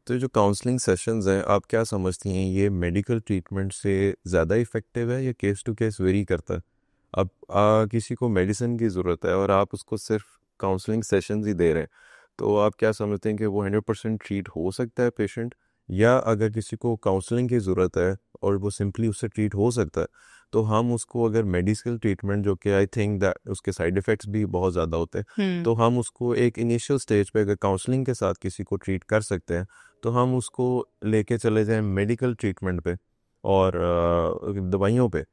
तो ये जो काउंसलिंग सेशंस हैं, आप क्या समझती हैं, ये मेडिकल ट्रीटमेंट से ज़्यादा इफ़ेक्टिव है या केस टू केस वेरी करता है? अब किसी को मेडिसिन की ज़रूरत है और आप उसको सिर्फ काउंसलिंग सेशंस ही दे रहे हैं, तो आप क्या समझते हैं कि वो 100% ट्रीट हो सकता है पेशेंट? या अगर किसी को काउंसलिंग की ज़रूरत है और वो सिंपली उससे ट्रीट हो सकता है, तो हम उसको अगर मेडिकल ट्रीटमेंट, जो कि आई थिंक दैट उसके साइड इफ़ेक्ट्स भी बहुत ज़्यादा होते हैं, हम्म। तो हम उसको एक इनिशियल स्टेज पे अगर काउंसलिंग के साथ किसी को ट्रीट कर सकते हैं, तो हम उसको लेके चले जाएं मेडिकल ट्रीटमेंट पे और दवाइयों पे,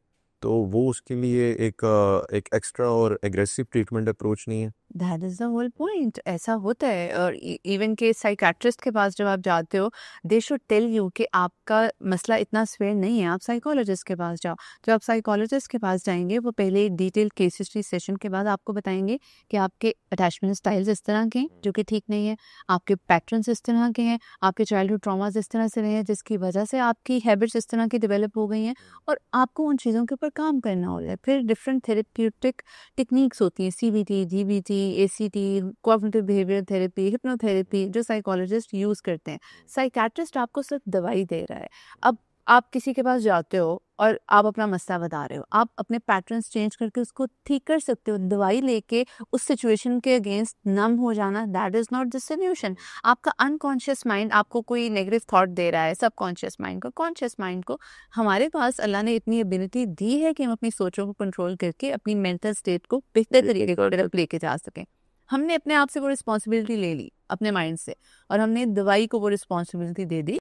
तो वो उसके लिए एक एक्स्ट्रा और एग्रेसिव ट्रीटमेंट अप्रोच नहीं है। That is the whole point. ऐसा होता है, और इवन के साइकाट्रिस्ट के पास जब आप जाते हो, दे शुड टेल यू कि आपका मसला इतना स्वेयर नहीं है, आप साइकोलॉजिस्ट के पास जाओ। जब आप साइकोलॉजिस्ट के पास जाएंगे, वो पहले डिटेल केस हिस्ट्री सेशन के बाद आपको बताएंगे कि आपके अटैचमेंट स्टाइल्स इस तरह के हैं जो कि ठीक नहीं है, आपके पैटर्न्स इस तरह के हैं, आपके चाइल्डहुड ट्रॉमास इस तरह से रहे हैं जिसकी वजह से आपकी हैबिट्स इस तरह की डेवलप हो गई हैं, और आपको उन चीज़ों के ऊपर काम करना हो जाए। फिर डिफरेंट थेरेप्यूटिक टेक्निक्स होती हैं, CBT, DBT, ACT, cognitive behaviour therapy, hypnotherapy, जो साइकोलॉजिस्ट यूज करते हैं। साइकाट्रिस्ट आपको सिर्फ दवाई दे रहा है। अब आप किसी के पास जाते हो और आप अपना मसला बता रहे हो, आप अपने पैटर्न्स चेंज करके उसको ठीक कर सकते हो। दवाई लेके उस सिचुएशन के अगेंस्ट नम हो जाना, that is not the solution. आपका अनकॉन्शियस माइंड आपको कोई नेगेटिव थॉट दे रहा है, सबकॉन्शियस माइंड को, कॉन्शियस माइंड को। हमारे पास अल्लाह ने इतनी एबिलिटी दी है कि हम अपनी सोचों को कंट्रोल करके अपनी मेंटल स्टेट को बेहतर तरीके से लेके जा सकें। हमने अपने आप से वो रिस्पॉन्सिबिलिटी ले ली अपने माइंड से, और हमने दवाई को वो रिस्पॉन्सिबिलिटी दे दी